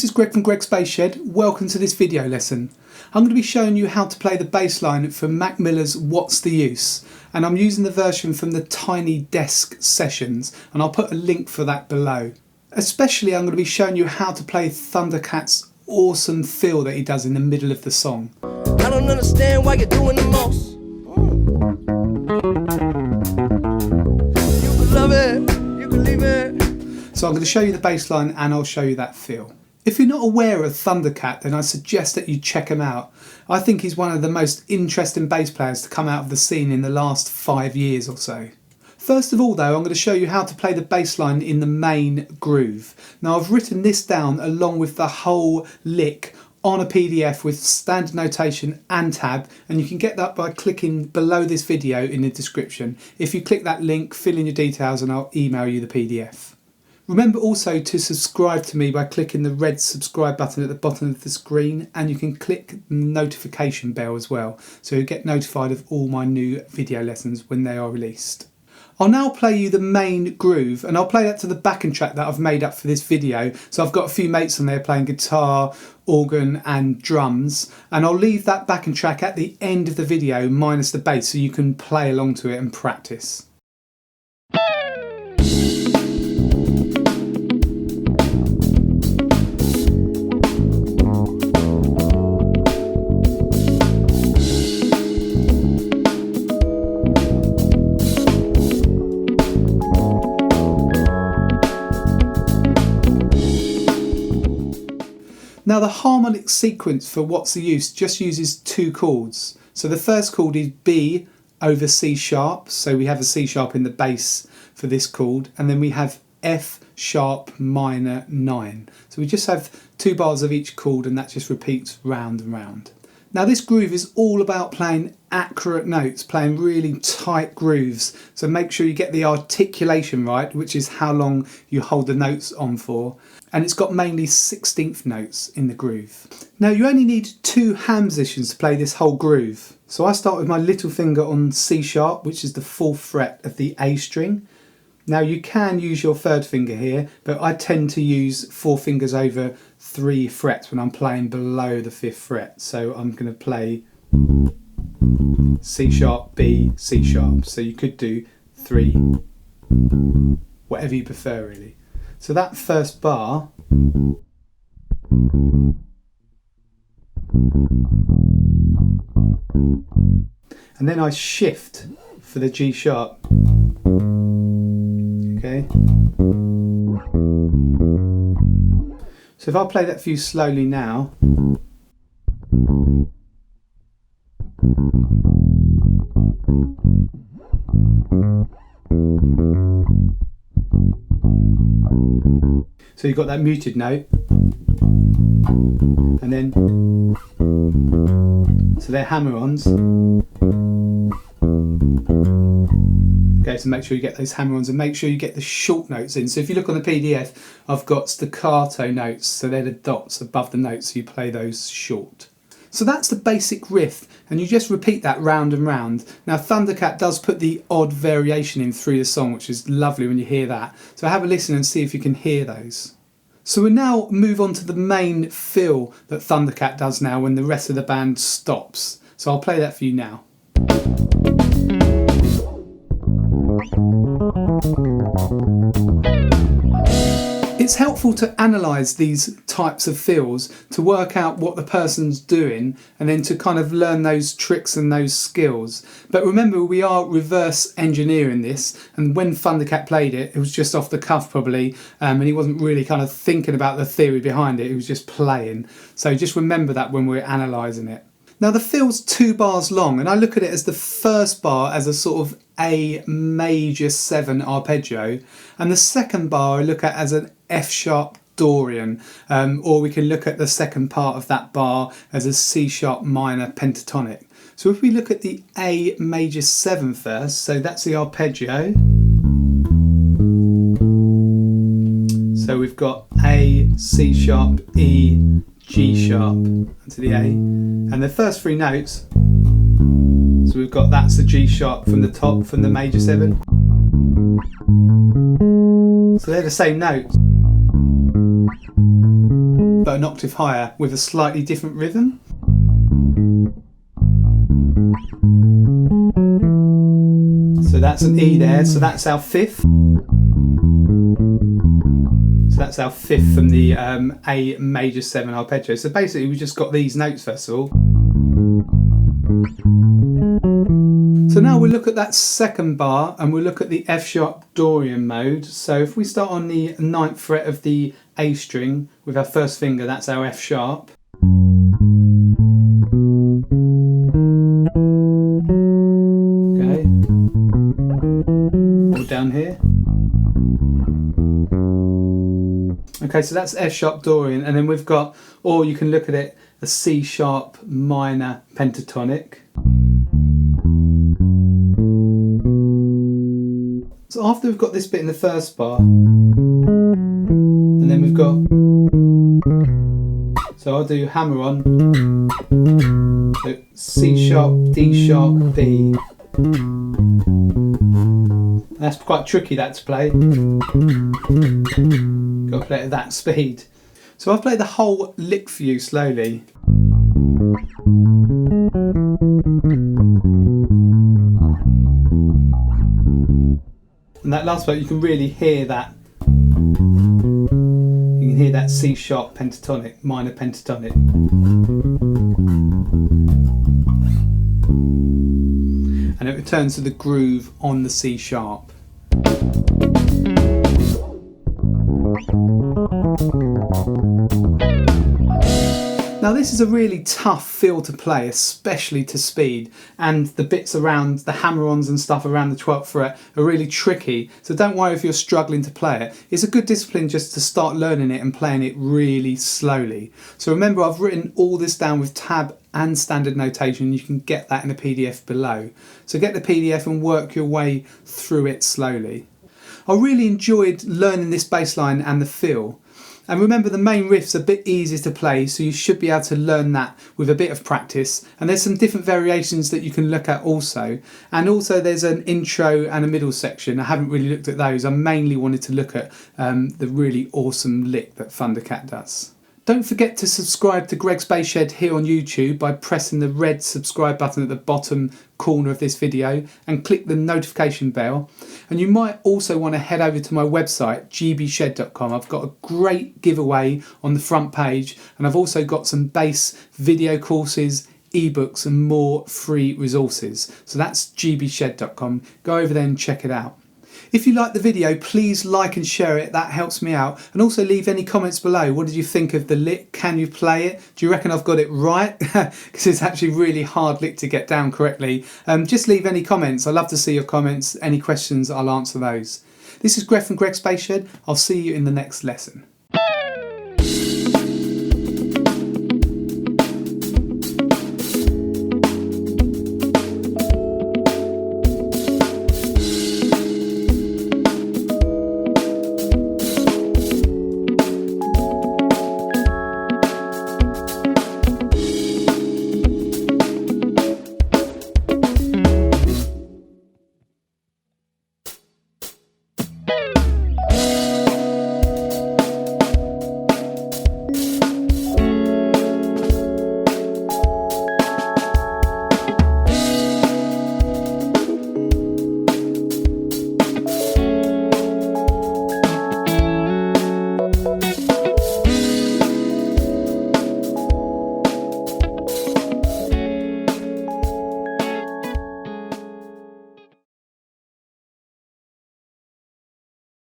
this is Greg from Greg's Bass Shed. Welcome to this video lesson. I'm going to be showing you how to play the bass line from Mac Miller's What's the Use, and I'm using the version from the Tiny Desk sessions, and I'll put a link for that below. Especially I'm going to be showing you how to play Thundercat's awesome fill that he does in the middle of the song. I don't understand why you're doing the most. You can love it, you can leave it. So I'm going to show you the bass line and I'll show you that feel. If you're not aware of Thundercat, then I suggest that you check him out. I think he's one of the most interesting bass players to come out of the scene in the last 5 years or so. First of all though, I'm going to show you how to play the bass line in the main groove. Now I've written this down along with the whole lick on a PDF with standard notation and tab, and you can get that by clicking below this video in the description. If you click that link, fill in your details and I'll email you the PDF. Remember also to subscribe to me by clicking the red subscribe button at the bottom of the screen, and you can click the notification bell as well so you get notified of all my new video lessons when they are released. I'll now play you the main groove, and I'll play that to the backing track that I've made up for this video. So I've got a few mates on there playing guitar, organ and drums, and I'll leave that backing track at the end of the video minus the bass so you can play along to it and practice. Now the harmonic sequence for What's the Use just uses 2 chords. So the first chord is B over C sharp, so we have a C sharp in the bass for this chord, and then we have F sharp minor 9. So we just have 2 bars of each chord and that just repeats round and round. Now this groove is all about playing accurate notes, playing really tight grooves, so make sure you get the articulation right, which is how long you hold the notes on for, and it's got mainly 16th notes in the groove. Now you only need 2 hand positions to play this whole groove, so I start with my little finger on C sharp, which is the 4th fret of the A string. Now you can use your 3rd finger here, but I tend to use 4 fingers over 3 frets when I'm playing below the 5th fret. So I'm going to play C sharp, B, C sharp. So you could do 3, whatever you prefer really. So that first bar, and then I shift for the G sharp. Okay. So if I play that for you slowly now. So you've got that muted note, and then, so they're hammer-ons. Okay, so make sure you get those hammer-ons and make sure you get the short notes in. So if you look on the PDF, I've got staccato notes, so they're the dots above the notes, so you play those short. So that's the basic riff, and you just repeat that round and round. Now Thundercat does put the odd variation in through the song, which is lovely when you hear that. So have a listen and see if you can hear those. So we'll now move on to the main fill that Thundercat does now when the rest of the band stops. So I'll play that for you now. It's helpful to analyse these types of fills to work out what the person's doing and then to kind of learn those tricks and those skills. But remember, we are reverse engineering this, and when Thundercat played it, it was just off the cuff probably, and he wasn't really kind of thinking about the theory behind it, he was just playing. So just remember that when we're analysing it. Now the fill's 2 bars long, and I look at it as the first bar as a sort of A major 7 arpeggio, and the second bar I look at as an F sharp Dorian, or we can look at the second part of that bar as a C sharp minor pentatonic. So if we look at the A major 7 first, so that's the arpeggio. So we've got A, C sharp, E, G sharp to the A, and the first 3 notes, so we've got that's the G sharp from the top, from the major 7. So they're the same notes. but an octave higher with a slightly different rhythm. So that's an E there, so that's our fifth. So that's our fifth from the A major 7 arpeggio. So basically we just got these notes first of all. So now we'll look at that second bar and we'll look at the F sharp Dorian mode. So if we start on the 9th fret of the A string with our first finger, that's our F sharp. Okay. Or down here. Okay, so that's F sharp Dorian, and then we've got, or you can look at it, a C sharp minor pentatonic. So after we've got this bit in the first bar, and then we've got, so I'll do hammer on, so C sharp, D sharp, B. That's quite tricky, that to play. Got to play it at that speed. So I've played the whole lick for you slowly. And that last part, you can really hear that. You can hear that C sharp pentatonic, minor pentatonic. And it returns to the groove on the C sharp. Now this is a really tough feel to play, especially to speed, and the bits around the hammer-ons and stuff around the 12th fret are really tricky, so don't worry if you're struggling to play it. It's a good discipline just to start learning it and playing it really slowly. So remember, I've written all this down with tab and standard notation. You can get that in a PDF below. So get the PDF and work your way through it slowly. I really enjoyed learning this bass line and the feel. And remember, the main riff's a bit easier to play, so you should be able to learn that with a bit of practice. And there's some different variations that you can look at also. And also there's an intro and a middle section. I haven't really looked at those. I mainly wanted to look at the really awesome lick that Thundercat does. Don't forget to subscribe to Greg's Bass Shed here on YouTube by pressing the red subscribe button at the bottom corner of this video and click the notification bell. And you might also want to head over to my website gbshed.com. I've got a great giveaway on the front page, and I've also got some bass video courses, ebooks and more free resources. So that's gbshed.com. Go over there and check it out. If you like the video, please like and share it, that helps me out. And also leave any comments below. What did you think of the lick? Can you play it? Do you reckon I've got it right? Because it's actually really hard lick to get down correctly. Just leave any comments. I love to see your comments. Any questions, I'll answer those. This is Greg from Greg's Bass Shed. I'll see you in the next lesson.